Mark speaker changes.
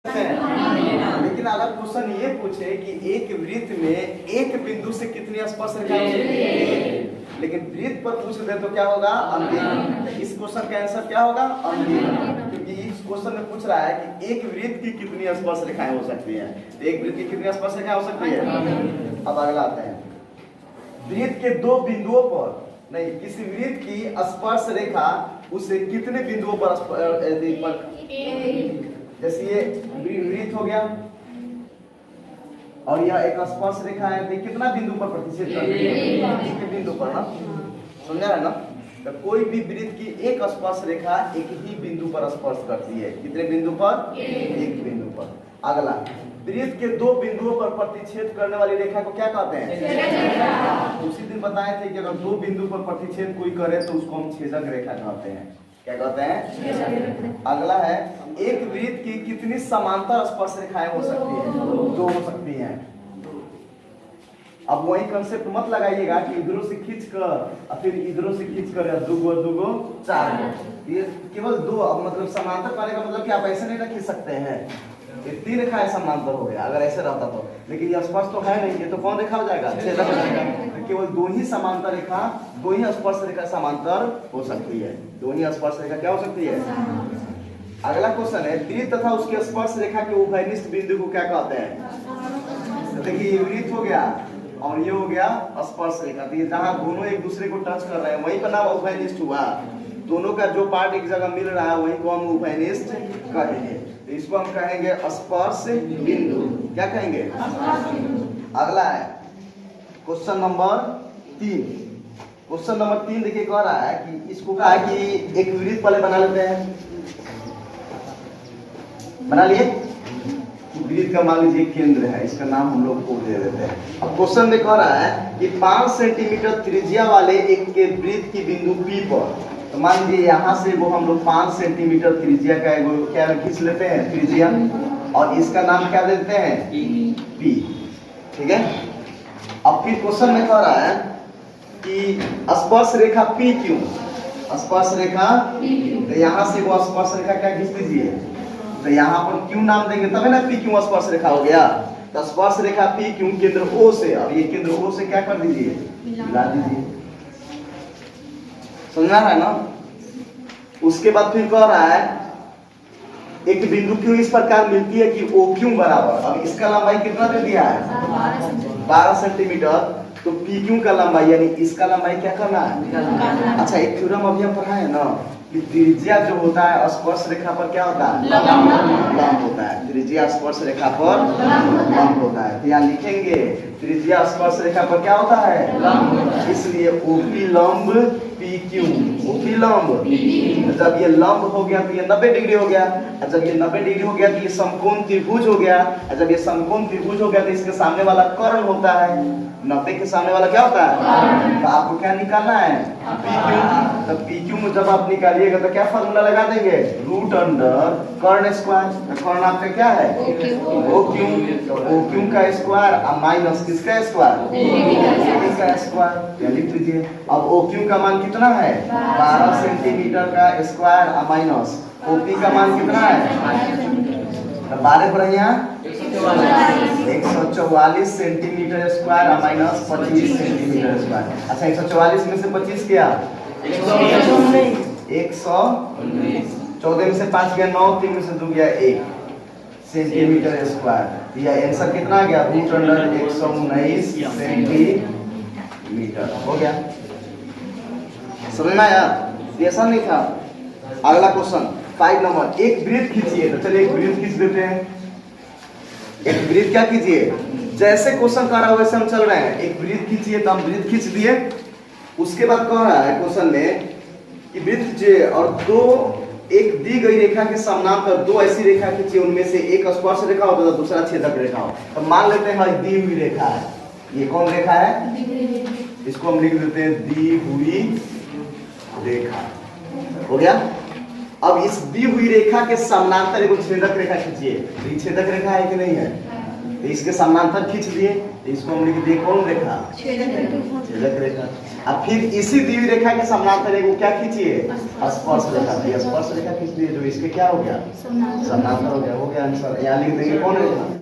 Speaker 1: लेकिन अगर क्वेश्चन ये पूछे कि एक वृत्त में एक बिंदु से कितनी स्पर्श रेखाएं होंगी, लेकिन वृत्त पर पूछ दे तो क्या होगा? अंतिम। इस क्वेश्चन का आंसर क्या होगा? अंतिम, क्योंकि इस क्वेश्चन में पूछ रहा है कि एक वृत्त की कितनी स्पर्श रेखाएं हो सकती हैं। तो एक वृत्त की कितनी स्पर्श रेखाएं हो सकती है? अब अगला आते हैं, वृत्त के दो बिंदुओं पर नहीं, किसी वृत्त की स्पर्श रेखा उसे कितने बिंदुओं पर जैसे ये वृत्त हो गया और यह एक स्पर्श रेखा है, तो कितना बिंदु पर प्रतिच्छेद करती है? एक बिंदु पर ना, समझा है ना? तो कोई भी वृत्त की एक स्पर्श रेखा एक ही बिंदु पर स्पर्श करती है। कितने बिंदु पर? एक बिंदु पर। अगला, वृत्त के दो बिंदुओं पर प्रतिच्छेद करने वाली रेखा को क्या कहते हैं? उसी दिन बताए थे कि अगर दो बिंदु पर प्रतिच्छेद कोई करे तो उसको हम छेदक रेखा कहते हैं। क्या कहते हैं? अगला है, एक वृत्त की कितनी समांतर स्पर्श रेखाएं हो सकती हैं? दो हो सकती हैं। अब वही कंसेप्ट मत लगाइएगा कि इधरों से खींच कर और फिर इधरों से खींच कर दो चार, ये केवल दो। अब मतलब समांतर पाने का मतलब कि आप ऐसे नहीं ना खींच सकते हैं, ये तीन रेखाएं समांतर हो गया अगर ऐसे रहता तो, लेकिन ये स्पर्श तो है नहीं, ये तो कौन रेखा हो जाएगा? छेदक हो जाएगा। तो केवल दो ही समांतर रेखा, दो ही स्पर्श रेखा समांतर हो सकती है। दो ही स्पर्श रेखा क्या हो सकती है? अगला क्वेश्चन है, वृत्त तथा उसके स्पर्श रेखा के उभयनिष्ठ बिंदु को क्या कहते हैं? देखिए, ये वृत्त हो गया और ये हो गया स्पर्श रेखा। तो ये जहां दोनों एक दूसरे को टच कर रहे हैं वहीं पर नाम उभयनिष्ठ हुआ। दोनों का जो पार्ट एक जगह मिल रहा है वहीं को हम उभयनिष्ठ कहेंगे। तो इसको हम कहेंगे स्पर्श बिंदु। क्या कहेंगे? अगला है क्वेश्चन नंबर 3। क्वेश्चन नंबर 3 देखिए, कह रहा है कि इसको कहा कि एक वृत्त पहले बना लेते हैं। बना लिए? वृत्त का मान लीजिए केंद्र है, इसका नाम हम लोग को दे देते हैं। अब क्वेश्चन में कह रहा है कि 5 सेंटीमीटर त्रिज्या वाले एक के वृत्त की बिंदु P पर, तो मान लीजिए यहाँ से वो हम लोग 5 सेंटीमीटर त्रिज्या का क्या खींच लेते हैं? त्रिज्या, और इसका नाम क्या देते हैं? P। ठीक है। अब फिर क्वेश्चन में कह रहा है कि स्पर्श रेखा P क्यों? स्पर्श रेखा, तो यहाँ से वो स्पर्श रेखा क्या खींच दीजिए, तो यहाँ पर क्यों नाम देंगे तभी ना P क्यों स्पर्श रेखा हो गया। तो स्पर्श रेखा P क्यों केंद्र O से, अब ये केंद्र O से क्या कर दीजिए? मिला दीजिए। समझा है ना? उसके बाद फिर कह रहा है एक बिंदु क्यों इस प्रकार मिलती है कि O क्यों बराबर, अब इसका लंबाई कितना दे दिया है? 12 सेंटीमीटर। तो P क्यों का लंबाई यानी इसका लंबाई क्या करना है? अच्छा, एक थ्योरम अभी हम पढ़ाए ना कि त्रिज्या जो होता है स्पर्श रेखा पर क्या होता है? लंब होता है। त्रिज्या स्पर्श रेखा पर लंब होता है। यहाँ लिखेंगे त्रिज्या स्पर्श रेखा पर क्या होता है? लंब। इसलिए OP लंब PQ, OP लंब। जब ये लंब हो गया तो ये 90 डिग्री हो गया, और जब ये 90 डिग्री हो गया तो ये समकोण त्रिभुज हो गया, और जब ये समकोण त्रिभुज हो गया तो इसके सामने वाला कर्ण होता है। 90 के सामने वाला क्या होता है? तो आपको क्या निकालना है? PQ। तो PQ में जब आप निकालिएगा तो क्या फॉर्मूला लगा देंगे? रूट अंडर कर्ण स्क्वायर। तो कर्ण आपका क्या है? OQ। तो OQ का स्क्वायर और माइनस किसका स्क्वायर? OP का स्क्वायर। लिख लीजिए। अब OQ का मान कितना है? 12 सेंटीमीटर का स्क्वायर और माइनस OP का मान कितना है? 12 पर यहाँ 144 सेंटीमीटर स्क्वायर और माइनस 25 सेंटीमीटर स्क्वायर। अच्छा, 144 में से 25 क्या? 114 में से 5 गया 9, 3 में से 2 गया 1 सेंटीमीटर स्क्वायर। यह आंसर कितना आ गया? रूट अंडर 119 सेंटीमीटर हो गया। समझ में आया? ऐसा नहीं था। अगला क्वेश्चन 5 नंबर, एक वृत्त खींचिए। तो चलिए एक वृत्त खींच देते हैं। एक वृत्त क्या कीजिए, जैसे क्वेश्चन कर रहा है वैसे हम चल रहे हैं। एक वृत्त खींचिए, तो हम वृत्त खींच दिए। उसके बाद कह रहा है क्वेश्चन में कि वृत्त खींचिए और दो एक दी गई रेखा के समानांतर दो ऐसी रेखा खींचिए, उनमें से एक स्पर्श रेखा हो तो दूसरा छेदक रेखा हो। तो मान लेते हैं दी हुई रेखा है। ये कौन रेखा है? इसको हम लिख देते हैं दी हुई रेखा। हो गया। अब इस दी हुई रेखा के समानांतर एक छेदक रेखा खींचिए। तो ये छेदक रेखा है कि नहीं है? तो इसके समानांतर खींच दिए, तो इसको हम लिख दिए कौन रेखा? छेदक रेखा। अब फिर इसी दी हुई रेखा के समानांतर एक वो क्या खींचिए, स्पर्श रेखा। तो ये स्पर्श रेखा खींच लिए जो इसके क्या हो गया, समानांतर हो गया। आंसर यहाँ लिख देंगे कौन है